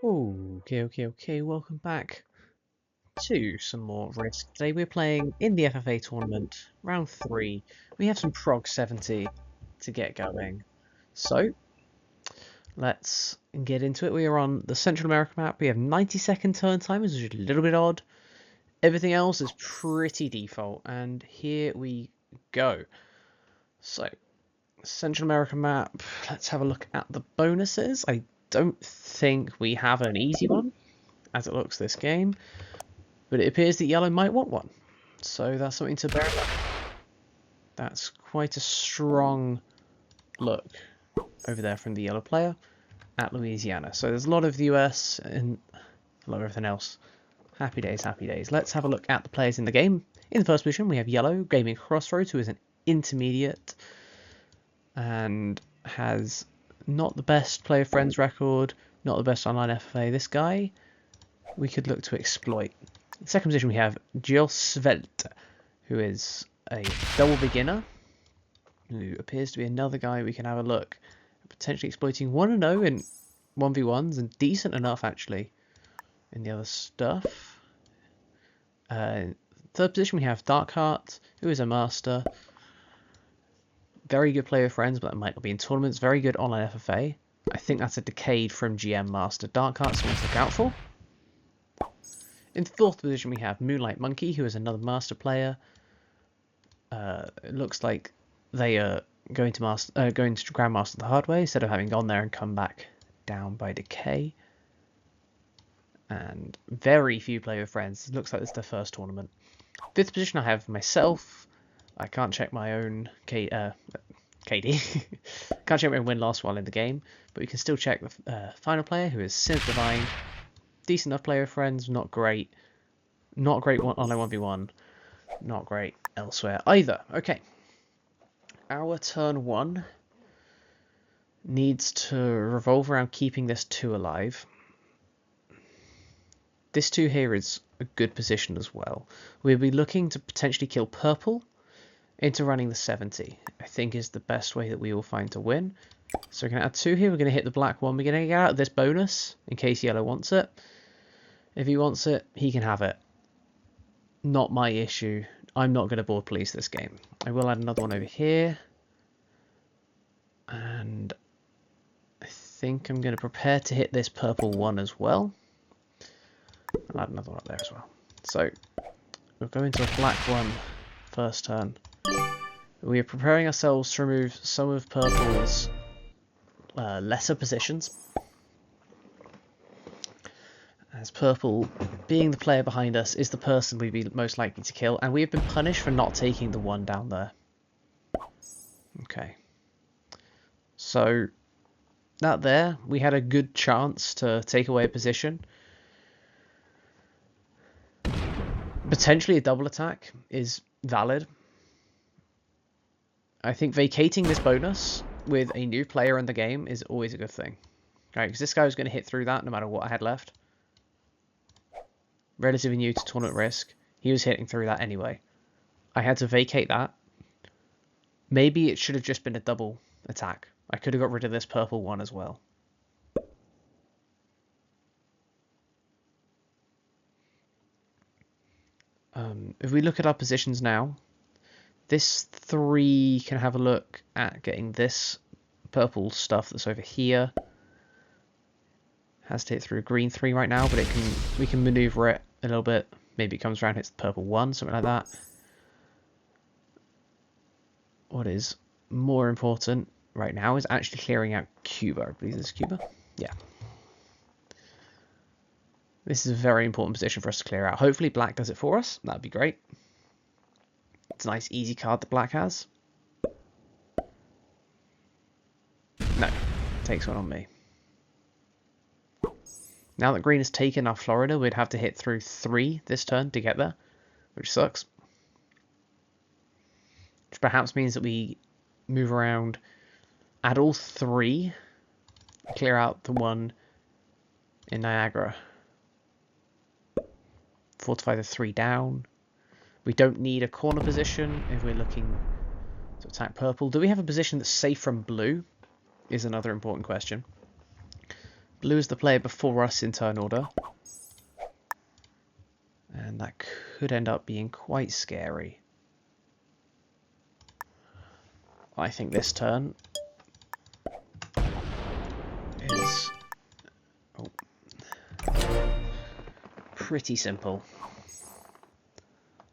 Okay. Welcome back to some more Risk. Today we're playing in the FFA tournament, round 3. We have some Prog 70 to get going. So, let's get into it. We are on the Central America map. We have 90-second turn time, which is a little bit odd. Everything else is pretty default, and here we go. So, Central America map, let's have a look at the bonuses. I don't think we have an easy one, as it looks this game, but it appears that yellow might want one, so that's something to bear in mind. That's quite a strong look over there from the yellow player at Louisiana. So there's a lot of the US and a lot of everything else. Happy days, happy days. Let's have a look at the players in the game. In the first position we have yellow, Gaming Crossroads, who is an intermediate and has not the best player friends record, not the best online FFA. This guy we could look to exploit. In second position we have Jill Svelte, who is a double beginner, who appears to be another guy we can have a look at potentially exploiting 1-0 in 1v1s, and decent enough actually in the other stuff. Third position we have Darkheart, who is a master. Very good player friends, but that might not be in tournaments. Very good online FFA. I think that's a Decade from GM Master. Darkheart, someone to look out for. In fourth position we have Moonlight Monkey, who is another master player. It looks like they are going to Grandmaster the hard way instead of having gone there and come back down by decay. And very few player friends. It looks like it's their first tournament. Fifth position I have myself. I can't check my own KD. Can't check my own win-loss while in the game, but we can still check the final player, who is Synth Divine. Decent enough player friends, not great. Not great online 1v1. Not great elsewhere either. Okay. Our turn 1 needs to revolve around keeping this 2 alive. This 2 here is a good position as well. We'll be looking to potentially kill purple into running the 70. I think is the best way that we will find to win. So we're going to add 2 here. We're going to hit the black 1. We're going to get out of this bonus in case yellow wants it. If he wants it, he can have it. Not my issue. I'm not going to board police this game. I will add another one over here. And I think I'm going to prepare to hit this purple 1 as well. I'll add another one up there as well. So we'll go into a black 1 first turn. We are preparing ourselves to remove some of purple's lesser positions, as purple, being the player behind us, is the person we'd be most likely to kill, and we have been punished for not taking the 1 down there. Okay. So, that there, we had a good chance to take away a position. Potentially a double attack is valid. I think vacating this bonus with a new player in the game is always a good thing. Right, because this guy was going to hit through that no matter what I had left. Relatively new to tournament risk. He was hitting through that anyway. I had to vacate that. Maybe it should have just been a double attack. I could have got rid of this purple 1 as well. If we look at our positions now, this 3 can have a look at getting this purple stuff that's over here. Has to hit through green 3 right now, but we can maneuver it a little bit. Maybe it comes around, hits the purple 1, something like that. What is more important right now is actually clearing out Cuba. I believe this is Cuba. Yeah. This is a very important position for us to clear out. Hopefully black does it for us. That'd be great. It's a nice easy card that black has. No. Takes one on me. Now that green has taken our Florida, we'd have to hit through 3 this turn to get there, which sucks. Which perhaps means that we move around, add all 3, clear out the 1 in Niagara. Fortify the 3 down. We don't need a corner position if we're looking to attack purple. Do we have a position that's safe from blue? Is another important question. Blue is the player before us in turn order. And that could end up being quite scary. I think this turn is pretty simple.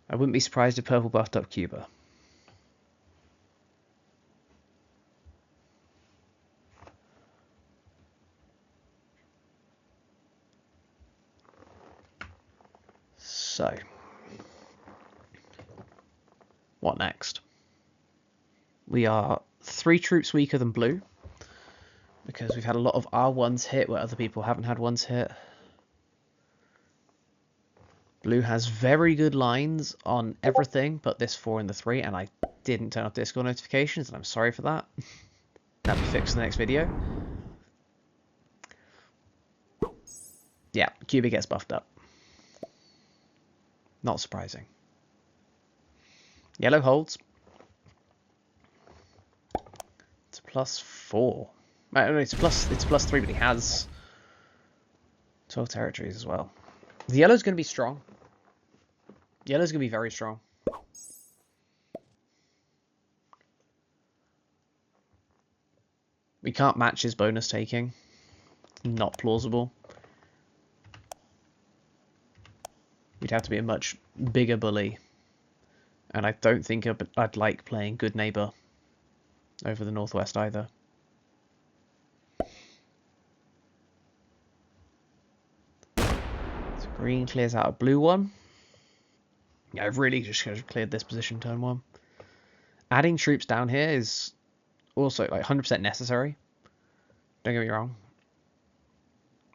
I wouldn't be surprised if purple buffed up Cuba. So, what next? We are 3 troops weaker than blue, because we've had a lot of R1s hit where other people haven't had ones hit. Blue has very good lines on everything but this 4 and the 3, and I didn't turn off Discord notifications, and I'm sorry for that. That'll be fixed in the next video. Yeah, Cuba gets buffed up. Not surprising. Yellow holds. It's a +4. No, it's +3, but he has 12 territories as well. The yellow's going to be strong. Yellow's going to be very strong. We can't match his bonus taking. Not plausible. We'd have to be a much bigger bully. And I don't think I'd like playing good neighbour over the northwest either. So green clears out a blue one. Yeah, I've really just cleared this position turn 1. Adding troops down here is also like 100% necessary. Don't get me wrong.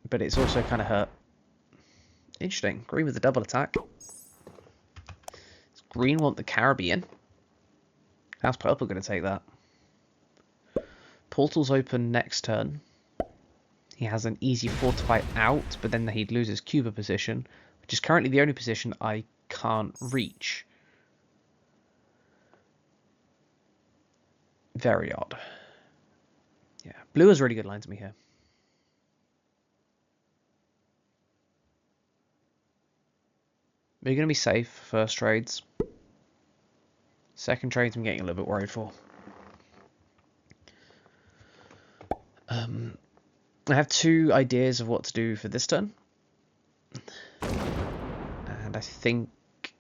But it's also kind of hurt. Interesting. Green with a double attack. Does green want the Caribbean? How's purple going to take that? Portal's open next turn. He has an easy fortify out, but then he'd lose his Cuba position, which is currently the only position I can't reach. Very odd. Yeah, blue has really good lines to me here. We're going to be safe first trades. Second trades I'm getting a little bit worried for. I have 2 ideas of what to do for this turn. And I think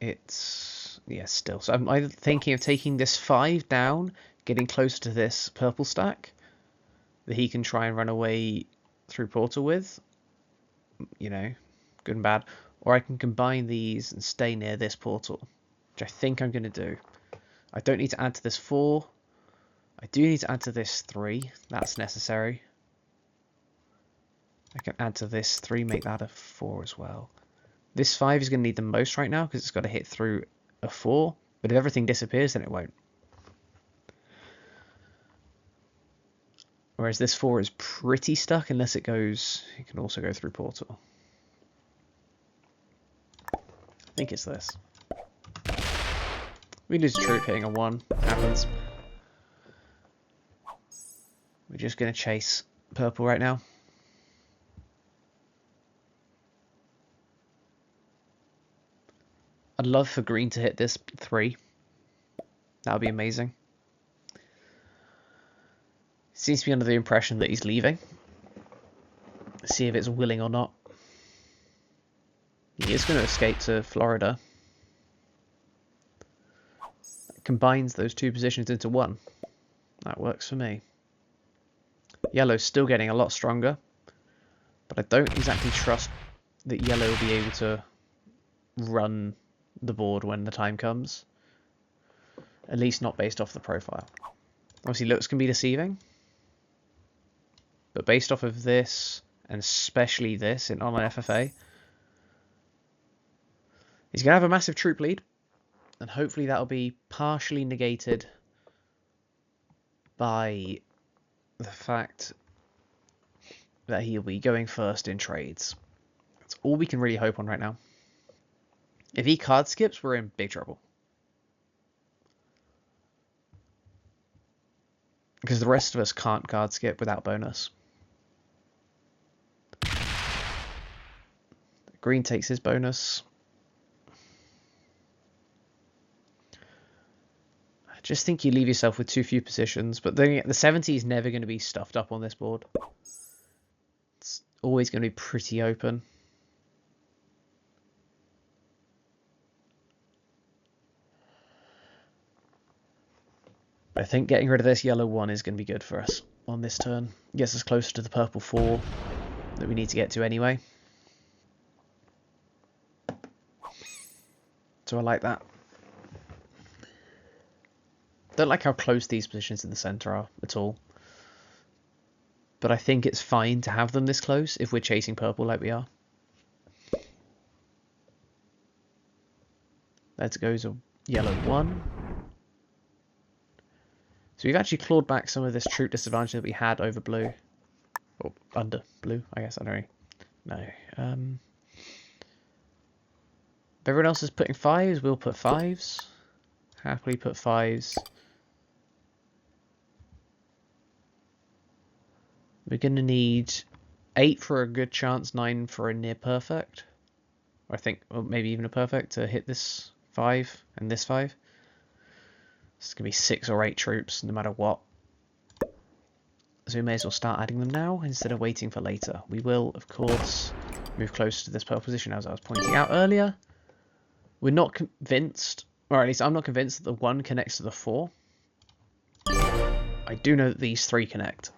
it's... yeah, still. So I'm either thinking of taking this 5 down, getting closer to this purple stack that he can try and run away through portal with. You know, good and bad. Or I can combine these and stay near this portal, which I think I'm going to do. I don't need to add to this 4. I do need to add to this 3. That's necessary. I can add to this 3, make that a 4 as well. This 5 is going to need the most right now because it's got to hit through a 4. But if everything disappears, then it won't. Whereas this 4 is pretty stuck unless it goes... it can also go through portal. I think it's this. We lose a troop hitting a 1. Happens. We're just going to chase purple right now. I'd love for green to hit this 3. That would be amazing. Seems to be under the impression that he's leaving. Let's see if it's willing or not. He is going to escape to Florida. That combines those 2 positions into 1. That works for me. Yellow's still getting a lot stronger. But I don't exactly trust that yellow will be able to run the board when the time comes. At least not based off the profile. Obviously looks can be deceiving. But based off of this, and especially this in online FFA, he's going to have a massive troop lead. And hopefully that'll be partially negated by the fact that he'll be going first in trades. That's all we can really hope on right now. If he card skips, we're in big trouble. Because the rest of us can't card skip without bonus. Green takes his bonus. I just think you leave yourself with too few positions, but the 70 is never going to be stuffed up on this board. It's always going to be pretty open. I think getting rid of this yellow 1 is going to be good for us on this turn. Gets us closer to the purple 4 that we need to get to anyway. So I like that. Don't like how close these positions in the centre are at all. But I think it's fine to have them this close if we're chasing purple like we are. There goes a yellow 1. So we've actually clawed back some of this troop disadvantage that we had over blue. Or under blue, I guess. I don't know. No. If everyone else is putting 5s, we'll put 5s. Happily put 5s. We're going to need 8 for a good chance, 9 for a near perfect. Or I think, or maybe even a perfect to hit this 5 and this 5. It's going to be 6 or 8 troops, no matter what. So we may as well start adding them now, instead of waiting for later. We will, of course, move closer to this purple position, as I was pointing out earlier. We're not convinced, or at least I'm not convinced that the 1 connects to the 4. I do know that these 3 connect.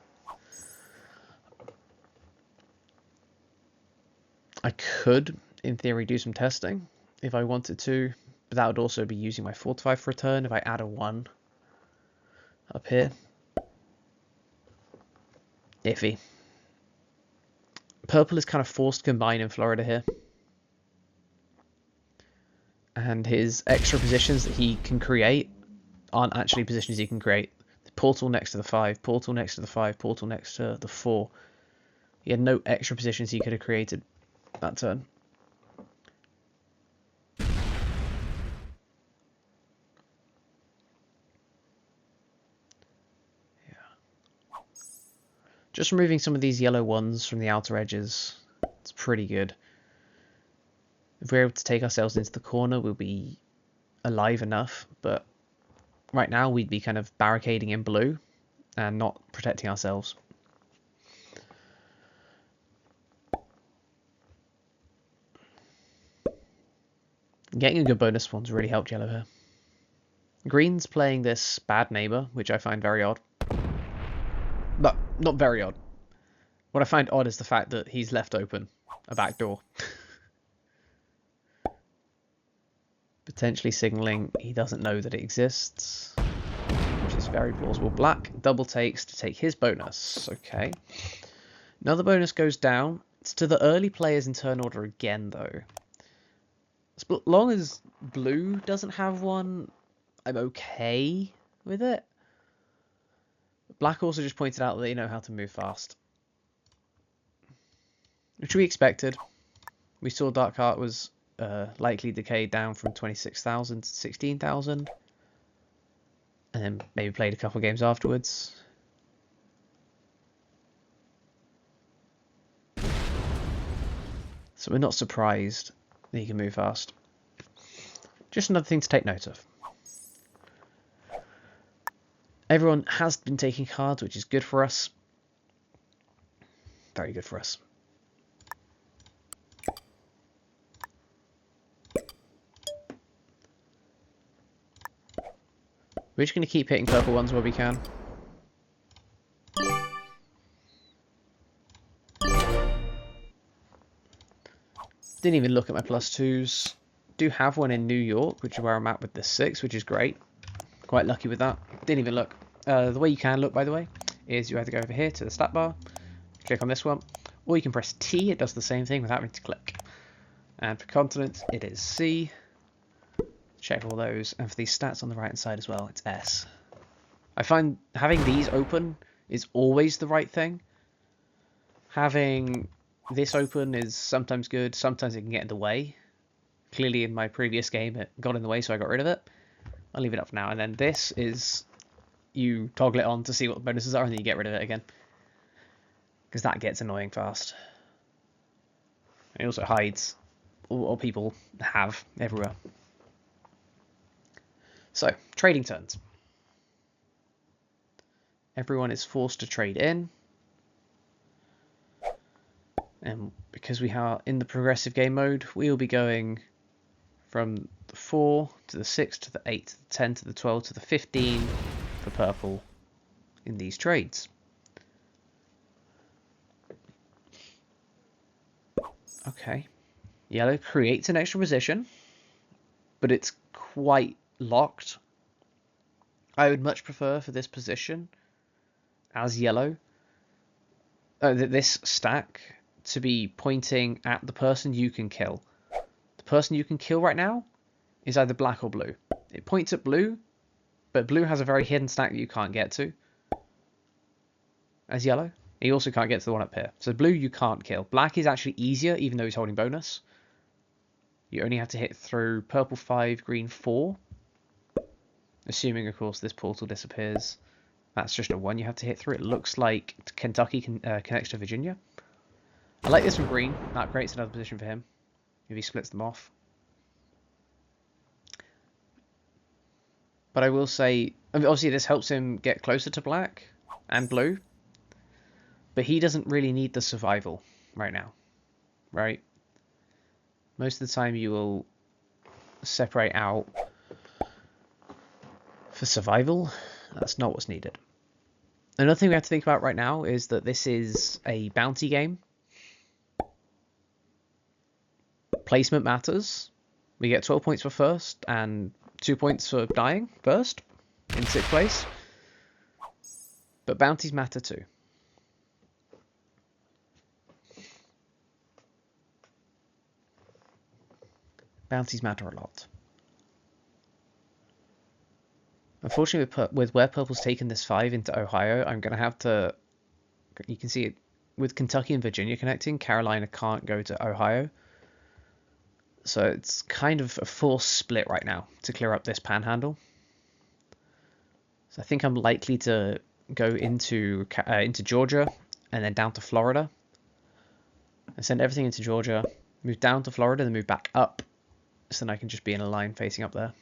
I could, in theory, do some testing if I wanted to, but that would also be using my Fortify for a turn if I add a 1 up here. Iffy. Purple is kind of forced to combine in Florida here. And his extra positions that he can create aren't actually positions he can create. The portal next to the 5, portal next to the 5, portal next to the 4. He had no extra positions he could have created that turn. Just removing some of these yellow ones from the outer edges, it's pretty good. If we're able to take ourselves into the corner, we'll be alive enough, but right now we'd be kind of barricading in blue and not protecting ourselves. Getting a good bonus one's really helped yellow here. Green's playing this bad neighbour, which I find very odd. But not very odd. What I find odd is the fact that he's left open a back door. Potentially signalling he doesn't know that it exists, which is very plausible. Black double takes to take his bonus. Okay. Another bonus goes down. It's to the early players in turn order again, though. As long as blue doesn't have one, I'm okay with it. Black also just pointed out that they know how to move fast, which we expected. We saw Dark Heart was likely decayed down from 26,000 to 16,000, and then maybe played a couple of games afterwards. So we're not surprised that he can move fast. Just another thing to take note of. Everyone has been taking cards, which is good for us. Very good for us. We're just going to keep hitting purple ones where we can. Didn't even look at my +2s. Do have one in New York, which is where I'm at with the 6, which is great. Quite lucky with that. Didn't even look. The way you can look, by the way, is you either go over here to the stat bar, click on this one, or you can press T. It does the same thing without having to click. And for continents, it is C. Check all those. And for these stats on the right hand side as well, it's S. I find having these open is always the right thing. Having this open is sometimes good, sometimes it can get in the way. Clearly in my previous game it got in the way, so I got rid of it. I'll leave it up for now. And then this is, you toggle it on to see what the bonuses are, and then you get rid of it again, because that gets annoying fast. And it also hides or people have everywhere. So, trading turns. Everyone is forced to trade in. And because we are in the progressive game mode, we will be going from the 4 to the 6 to the 8 to the 10 to the 12 to the 15 for purple in these trades. Okay. Yellow creates an extra position, but it's quite locked. I would much prefer for this position as yellow, this stack, to be pointing at the person you can kill. The person you can kill right now is either black or blue. It points at blue, but blue has a very hidden stack that you can't get to as yellow. You also can't get to the one up here. So blue you can't kill. Black is actually easier, even though he's holding bonus. You only have to hit through purple 5, green 4. Assuming, of course, this portal disappears. That's just a 1 you have to hit through. It looks like Kentucky connects to Virginia. I like this from green. That creates another position for him if he splits them off. But I will say, obviously this helps him get closer to black and blue. But he doesn't really need the survival right now, right? Most of the time you will separate out for survival. That's not what's needed. Another thing we have to think about right now is that this is a bounty game. Placement matters. We get 12 points for first and 2 points for dying first in 6th place. But bounties matter too. Bounties matter a lot. Unfortunately, with where purple's taken this 5 into Ohio, I'm going to have to... You can see it with Kentucky and Virginia connecting. Carolina can't go to Ohio. So it's kind of a forced split right now to clear up this panhandle. So I think I'm likely to go into Georgia and then down to Florida. And send everything into Georgia, move down to Florida, then move back up. So then I can just be in a line facing up there.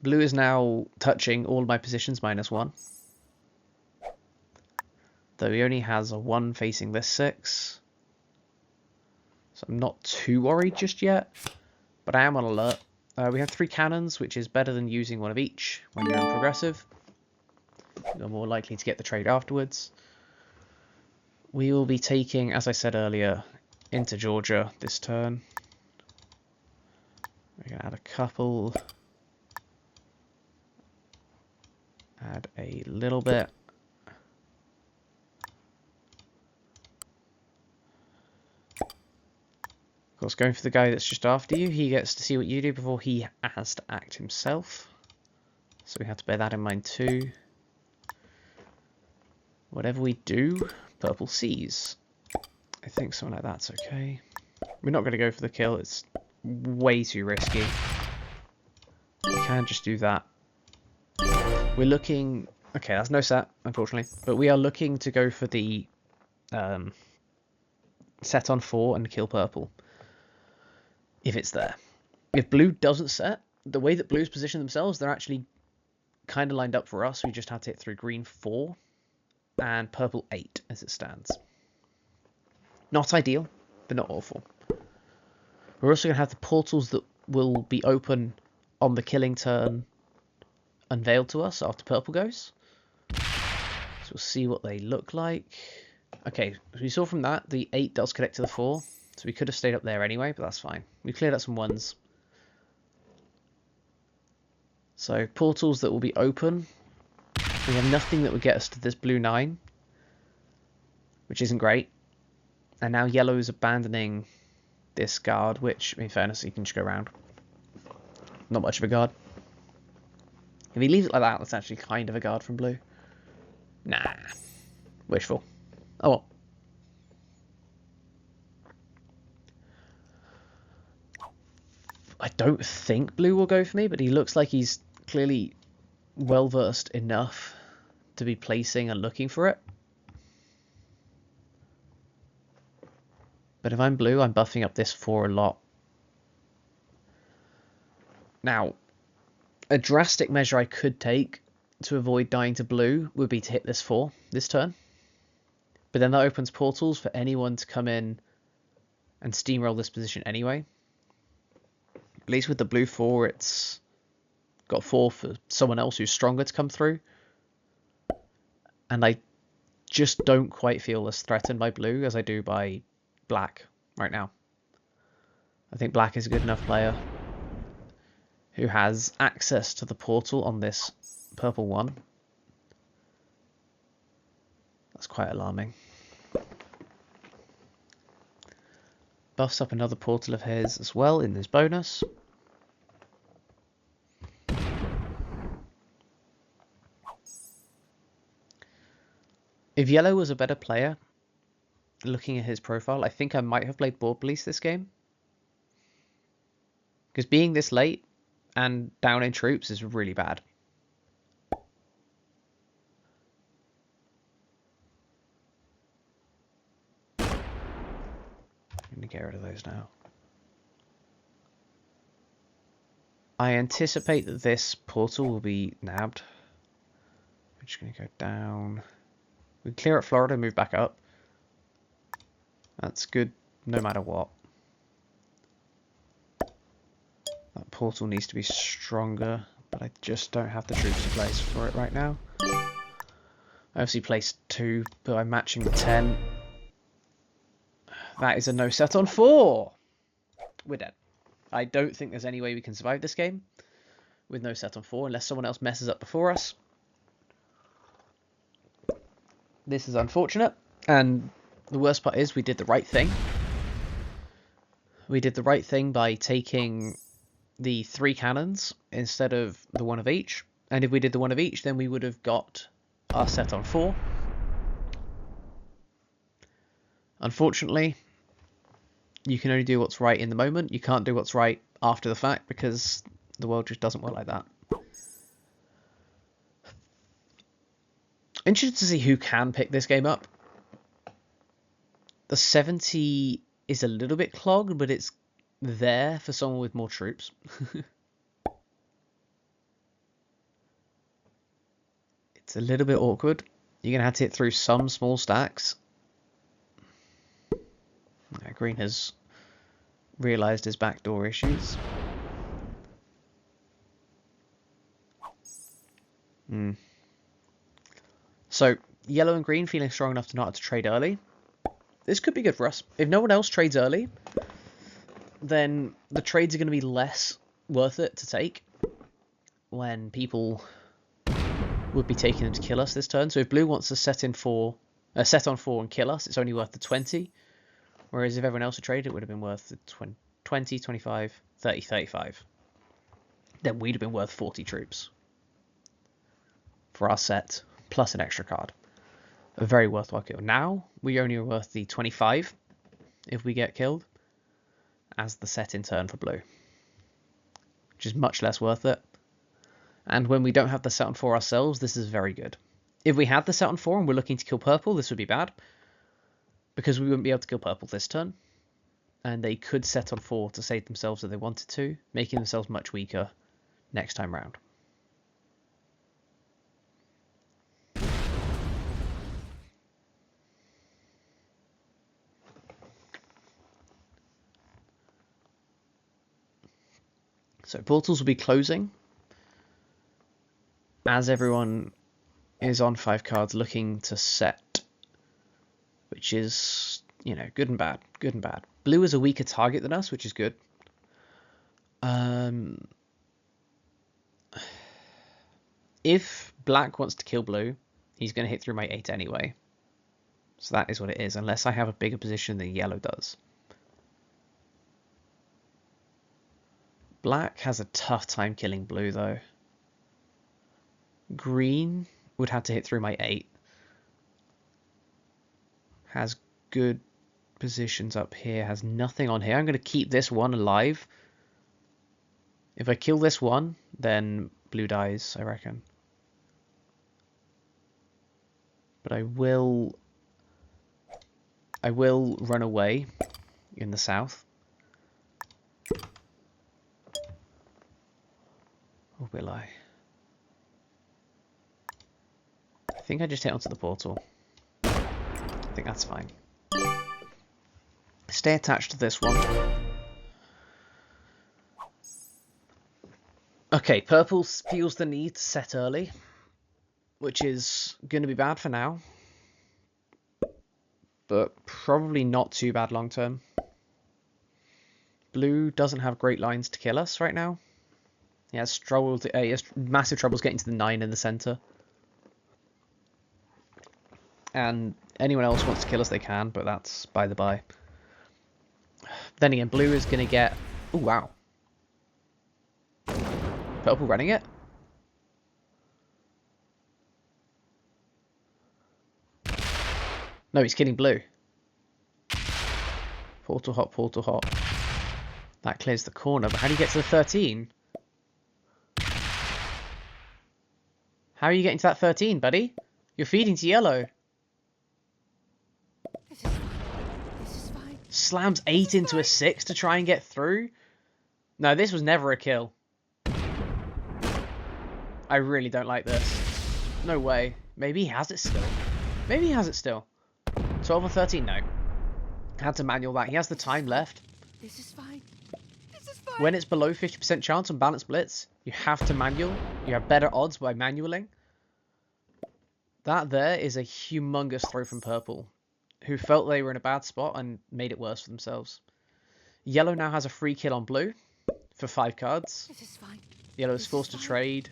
Blue is now touching all my positions -1. Though he only has a 1 facing this 6. So I'm not too worried just yet. But I am on alert. We have 3 cannons, which is better than using 1 of each when you're in progressive. You're more likely to get the trade afterwards. We will be taking, as I said earlier, into Georgia this turn. We're going to add a couple. Add a little bit. Of course, going for the guy that's just after you, he gets to see what you do before he has to act himself. So we have to bear that in mind too. Whatever we do, purple sees. I think something like that's okay. We're not going to go for the kill, it's way too risky. We can just do that. We're looking... Okay, that's no set, unfortunately. But we are looking to go for the set on 4 and kill purple. If it's there. If blue doesn't set, the way that blues position themselves, they're actually kind of lined up for us. We just had to hit through green 4 and purple 8 as it stands. Not ideal, but not awful. We're also going to have the portals that will be open on the killing turn unveiled to us after purple goes. So we'll see what they look like. Okay, as we saw from that, the 8 does connect to the 4. So we could have stayed up there anyway, but that's fine. We cleared up some 1s. So portals that will be open. We have nothing that would get us to this blue 9, which isn't great. And now yellow is abandoning this guard, which, in fairness, he can just go around. Not much of a guard. If he leaves it like that, that's actually kind of a guard from blue. Nah. Wishful. Oh well. I don't think blue will go for me, but he looks like he's clearly well versed enough to be placing and looking for it. But if I'm blue, I'm buffing up this 4 a lot. Now, a drastic measure I could take to avoid dying to blue would be to hit this 4 this turn. But then that opens portals for anyone to come in and steamroll this position anyway. At least with the blue 4, it's got 4 for someone else who's stronger to come through. And I just don't quite feel as threatened by blue as I do by black right now. I think black is a good enough player who has access to the portal on this purple one. That's quite alarming. Buffs up another portal of his as well in this bonus. If yellow was a better player, looking at his profile, I think I might have played board police this game. Because being this late and down in troops is really bad. I'm going to get rid of those now. I anticipate that this portal will be nabbed. We're just going to go down. We clear up Florida and move back up. That's good no matter what. That portal needs to be stronger, but I just don't have the troops in place for it right now. I obviously placed 2, but I'm matching the 10. That is a no set on 4. We're dead. I don't think there's any way we can survive this game with no set on 4 unless someone else messes up before us. This is unfortunate, and the worst part is we did the right thing. We did the right thing by taking the 3 cannons instead of the 1 of each, and if we did the 1 of each, then we would have got our set on 4. Unfortunately, you can only do what's right in the moment. You can't do what's right after the fact because the world just doesn't work like that. Interested to see who can pick this game up. The 70 is a little bit clogged, but it's there for someone with more troops. It's a little bit awkward. You're going to have to hit through some small stacks. Green has realised his backdoor issues. So, yellow and green feeling strong enough to not have to trade early. This could be good for us. If no one else trades early, then the trades are going to be less worth it to take when people would be taking them to kill us this turn. So if blue wants to set on 4 and kill us, it's only worth the 20. Whereas if everyone else had traded, it would have been worth the 20, 25, 30, 35. Then we'd have been worth 40 troops for our set, plus an extra card. A very worthwhile kill. Now, we only are worth the 25 if we get killed as the set in turn for blue, which is much less worth it. And when we don't have the set on 4 ourselves, this is very good. If we had the set on 4 and we're looking to kill purple, this would be bad, because we wouldn't be able to kill purple this turn. And they could set on 4 to save themselves if they wanted to, making themselves much weaker next time round. So portals will be closing as everyone is on 5 cards looking to set, which is, you know, good and bad, good and bad. Blue is a weaker target than us, which is good. If black wants to kill blue, he's going to hit through my 8 anyway. So that is what it is, unless I have a bigger position than yellow does. Black has a tough time killing blue, though. Green would have to hit through my 8. Has good positions up here, has nothing on here. I'm going to keep this one alive. If I kill this one, then blue dies, I reckon. But I will run away in the south. Or will I? I think I just hit onto the portal. I think that's fine. Stay attached to this one. Okay, purple feels the need to set early, which is going to be bad for now, but probably not too bad long term. Blue doesn't have great lines to kill us right now. He has massive troubles getting to the 9 in the center. And anyone else wants to kill us, they can, but that's by the by. Then again, blue is going to get... Oh, wow. Purple running it? No, he's killing blue. Portal hot, portal hot. That clears the corner, but how do you get to the 13? How are you getting to that 13, buddy? You're feeding to yellow. This is fine. This is fine. Slams 8 into a 6 to try and get through. No, this was never a kill. I really don't like this. No way. Maybe he has it still. Maybe he has it still. 12 or 13? No. Had to manual that. He has the time left. This is fine. This is fine. When it's below 50% chance on balanced blitz, you have to manual. You have better odds by manualing. That there is a humongous throw from purple, who felt they were in a bad spot and made it worse for themselves. Yellow now has a free kill on blue for 5 cards. This is fine. Yellow is forced to trade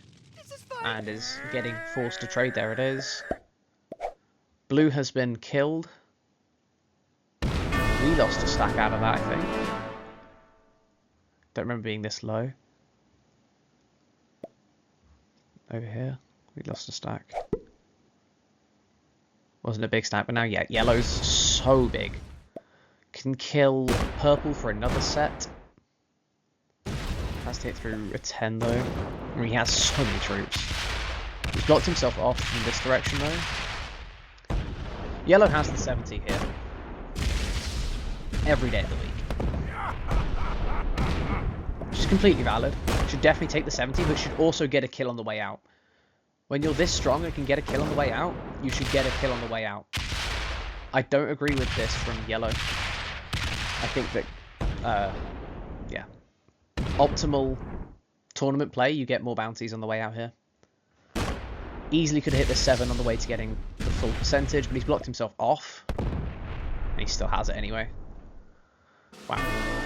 and is getting forced to trade. There it is. Blue has been killed. We lost a stack out of that, I think. Don't remember being this low. Over here, we lost a stack. Wasn't a big stack, but now, yeah, yellow's so big. Can kill purple for another set. Has to hit through a 10, though. I mean, he has so many troops. He's blocked himself off in this direction, though. Yellow has the 70 here. Every day of the week. Which is completely valid. Should definitely take the 70, but should also get a kill on the way out. When you're this strong and can get a kill on the way out, you should get a kill on the way out. I don't agree with this from yellow. I think that, yeah. Optimal tournament play, you get more bounties on the way out here. Easily could have hit the 7 on the way to getting the full percentage, but he's blocked himself off. And he still has it anyway. Wow.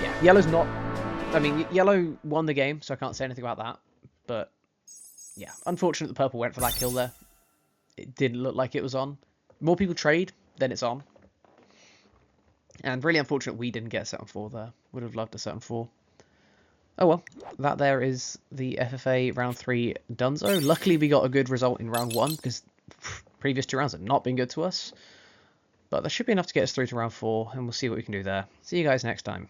Yeah, yellow's not... I mean, yellow won the game, so I can't say anything about that. But, yeah, unfortunate the purple went for that kill there. It didn't look like it was on. More people trade, then it's on. And really unfortunate we didn't get a set on 4 there. Would have loved a set on 4. Oh well, that there is the FFA round 3 donezo. Luckily we got a good result in round 1, because previous 2 rounds have not been good to us. But that should be enough to get us through to round 4, and we'll see what we can do there. See you guys next time.